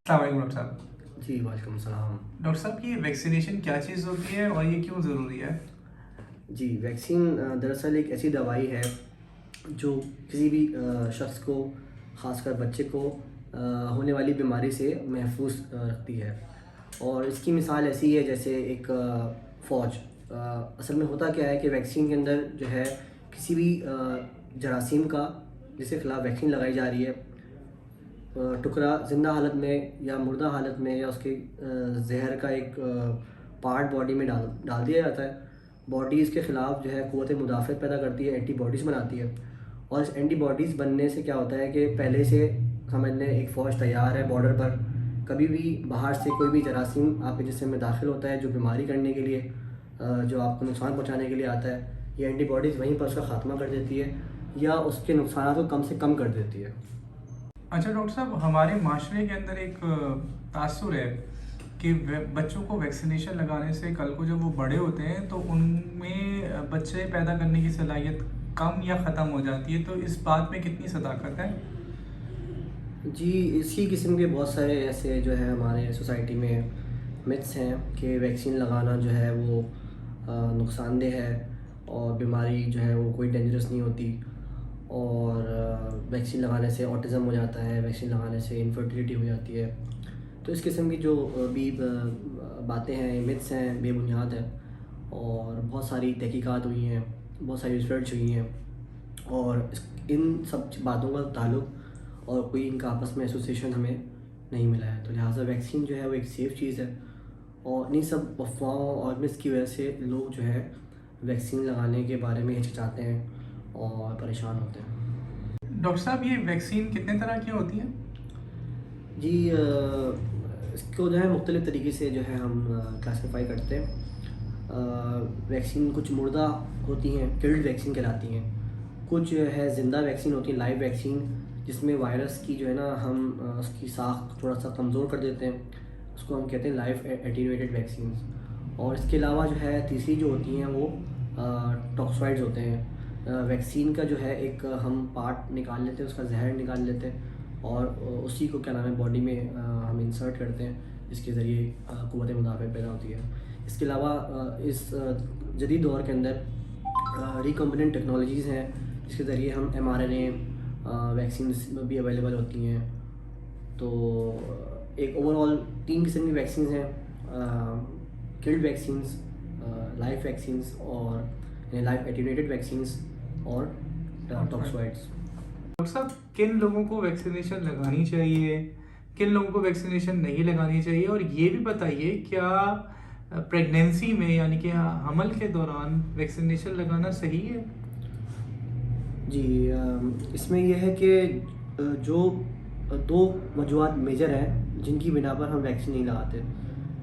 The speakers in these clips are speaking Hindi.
अस्सलाम वालेकुम डॉक्टर साहब। जी, वालेकुम सलाम। डॉक्टर साहब, ये वैक्सीनेशन क्या चीज़ होती है और ये क्यों ज़रूरी है? जी, वैक्सीन दरअसल एक ऐसी दवाई है जो किसी भी शख़्स को, ख़ासकर बच्चे को होने वाली बीमारी से महफूज़ रखती है। और इसकी मिसाल ऐसी है जैसे एक फ़ौज। असल में होता क्या है कि वैक्सीन के अंदर जो है किसी भी जरासीम का जिसके ख़िलाफ़ वैक्सीन लगाई जा रही है, टुकड़ा ज़िंदा हालत में या मुर्दा हालत में या उसके ज़हर का एक पार्ट बॉडी में डाल डाल दिया जाता है। बॉडी इसके ख़िलाफ़ जो है क़ुव्वत मुदाफ़अत पैदा करती है, एंटीबॉडीज़ बनाती है। और इस एंटीबॉडीज़ बनने से क्या होता है कि पहले से समझ लें एक फ़ौज तैयार है बॉर्डर पर। कभी भी बाहर से कोई भी जरासीम आपके जिस्म में दाखिल होता है जो बीमारी करने के लिए, जो आपको नुकसान पहुँचाने के लिए आता है, ये एंटीबॉडीज़ वहीं पर उसका ख़ात्मा कर देती है या उसके नुकसानात को कम से कम कर देती है। अच्छा डॉक्टर साहब, हमारे माशरे के अंदर एक तासुर है कि बच्चों को वैक्सीनेशन लगाने से कल को जब वो बड़े होते हैं तो उनमें बच्चे पैदा करने की सलाहियत कम या ख़त्म हो जाती है, तो इस बात में कितनी सदाकत है? जी, इसी किस्म के बहुत सारे ऐसे जो है हमारे सोसाइटी में मिथ्स हैं कि वैक्सीन लगाना जो है वो नुकसानदेह है और बीमारी जो है वो कोई डेंजरस नहीं होती। और वैक्सीन लगाने से ऑटिज़म हो जाता है, वैक्सीन लगाने से इनफर्टिलिटी हो जाती है। तो इस किस्म की जो भी बातें हैं, मिथ्स हैं, बेबुनियाद हैं। और बहुत सारी तहकीकात हुई हैं, बहुत सारी रिसर्च हुई हैं और इन सब बातों का ताल्लुक़ और कोई इनका आपस में एसोसिएशन हमें नहीं मिला है। तो लिहाजा वैक्सीन जो है वो एक सेफ़ चीज़ है और इन्हीं सब अफ़वाहों और मिथ्स की वजह से लोग जो है वैक्सीन लगाने के बारे में हिचकिचाते हैं और परेशान होते हैं। डॉक्टर साहब, ये वैक्सीन कितने तरह की होती हैं? जी, इसको जो है मुख्तलिफ़ तरीके से जो है हम क्लासिफ़ाई करते हैं। वैक्सीन कुछ मुर्दा होती हैं, किल्ड वैक्सीन कहलाती हैं। कुछ जो है ज़िंदा वैक्सीन होती है, लाइव वैक्सीन, जिसमें वायरस की जो है ना हम उसकी साख थोड़ा-सा कमज़ोर कर देते हैं। उसको हम कहते हैं लाइव एटीन्यूएटेड वैक्सीन्स। और इसके अलावा जो है तीसरी जो होती हैं वो टॉक्सॉइड्स होते हैं। वैक्सीन का जो है एक हम पार्ट निकाल लेते हैं, उसका ज़हर निकाल लेते हैं और उसी को क्या नाम है बॉडी में हम इंसर्ट करते हैं, जिसके ज़रिए क़ुव्वत मुदाफ़अत पैदा होती है। इसके अलावा इस जदीद दौर के अंदर रिकम्बिनेंट टेक्नोलॉजीज़ हैं जिसके ज़रिए हम mRNA वैक्सीन्स भी अवेलेबल होती हैं। तो एक ओवरऑल 3 किस्म की वैक्सीन्स हैं, किल्ड वैक्सीन्स, लाइव वैक्सीन्स और लाइव एटीन्यूएटेड वैक्सीन्स और टॉक्सॉइड्स। डॉक्टर साहब, किन लोगों को वैक्सीनेशन लगानी चाहिए, किन लोगों को वैक्सीनेशन नहीं लगानी चाहिए, और ये भी बताइए क्या प्रेगनेंसी में यानी कि हमल के दौरान वैक्सीनेशन लगाना सही है? जी, इसमें यह है कि जो 2 वजूहात मेजर हैं जिनकी बिना पर हम वैक्सीन नहीं लगाते।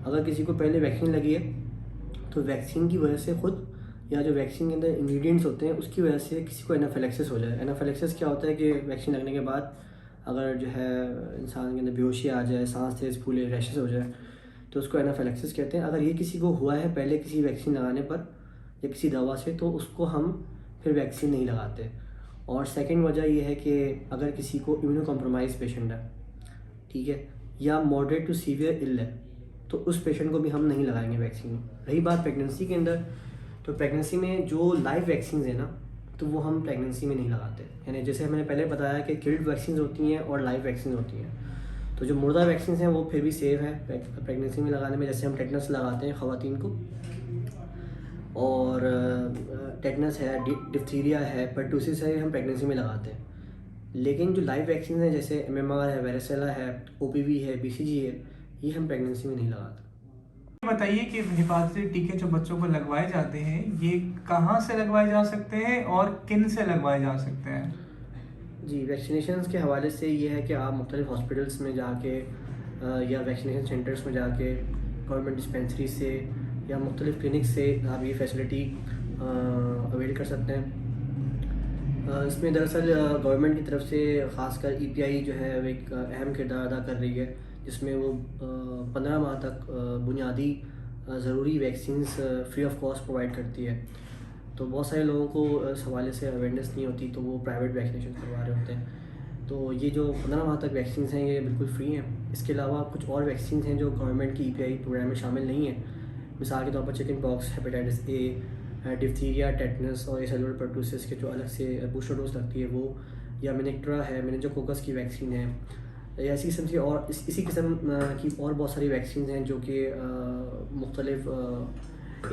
अगर किसी को पहले वैक्सीन लगी है तो वैक्सीन की वजह से खुद या जो वैक्सीन के अंदर इंग्रेडिएंट्स होते हैं उसकी वजह से किसी को एनाफिलैक्सिस हो जाए। एनाफिलैक्सिस क्या होता है कि वैक्सीन लगने के बाद अगर जो है इंसान के अंदर बेहोशी आ जाए, सांस तेज़ फूले, रैशेस हो जाए, तो उसको एनाफिलैक्सिस कहते हैं। अगर ये किसी को हुआ है पहले किसी वैक्सीन लगाने पर या किसी दवा से, तो उसको हम फिर वैक्सीन नहीं लगाते। और सेकंड वजह ये है कि अगर किसी को इम्यूनो कॉम्प्रोमाइज़ पेशेंट है, ठीक है, या मॉडरेट टू सीवियर इल है, तो उस पेशेंट को भी हम नहीं लगाएंगे वैक्सीन। रही बात प्रेगनेंसी के अंदर, तो प्रेगनेंसी में जो लाइव वैक्सीन है ना, तो वो हम प्रेगनेंसी में नहीं लगाते। यानी जैसे मैंने पहले बताया कि किल्ड वैक्सीन होती हैं और लाइव वैक्सीन होती हैं। तो जो मुर्दा वैक्सीन हैं वो फिर भी सेफ़ है प्रेगनेंसी में लगाने में, जैसे हम टेटनस लगाते हैं ख़वातीन को, और टेटनस है, डिप्थीरिया है, पर्टूसिस है, हम प्रेगनेंसी में लगाते हैं। लेकिन जो लाइव वैक्सीन हैं जैसे एमएमआर है, वारेसेला है, ओपीवी है, बीसीजी है, ये हम प्रेगनेंसी में नहीं लगाते। ये बताइए कि हिफाजती टीके जो बच्चों को लगवाए जाते हैं ये कहाँ से लगवाए जा सकते हैं और किन से लगवाए जा सकते हैं? जी, वैक्सीनेशन के हवाले से ये है कि आप मुख्तलिफ़ हॉस्पिटल्स में जाके या वैक्सीनेशन सेंटर्स में जाके गवर्नमेंट डिस्पेंसरी से या मुख्तलिफ़ क्लिनिक से आप ये फैसिलिटी अवेल कर सकते हैं। इसमें दरअसल गवर्नमेंट की तरफ से ख़ासकर ईपीआई जो है वो एक अहम किरदार अदा कर रही है, जिसमें वो 15 माह तक बुनियादी ज़रूरी vaccines free of cost provide करती है। तो बहुत सारे लोगों को इस हवाले से अवेयरनेस नहीं होती, तो वो प्राइवेट वैक्सीनेशन करवा रहे होते हैं। तो ये जो 15 माह तक वैक्सीन हैं ये बिल्कुल फ्री हैं। इसके अलावा कुछ और वैक्सीन हैं जो गवर्नमेंट की EPI प्रोग्राम में शामिल नहीं है। मिसाल के तौर पर chicken pox, hepatitis A, diphtheria, tetanus और सेलुलर पर्टूसिस के जो अलग से बूस्टर डोज लगती है वो, या मिनिक्ट्रा है, मेनिंजोकोकस की वैक्सीन है, या इसी किस्म की और इसी किस्म की और बहुत सारी वैक्सीन हैं जो कि मुख्तलिफ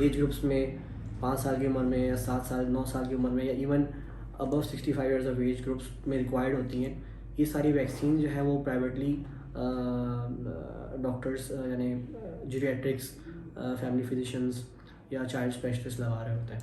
एज ग्रुप्स में 5 साल की उम्र में या 7 साल 9 साल की उम्र में या even above 65 years of age groups में रिक्वायर्ड होती हैं। ये सारी वैक्सीन जो है वो प्राइवेटली डॉक्टर्स यानी जीरियाट्रिक्स, फैमिली फिजिशंस या चाइल्ड स्पेशलिस्ट लगा रहे होते हैं।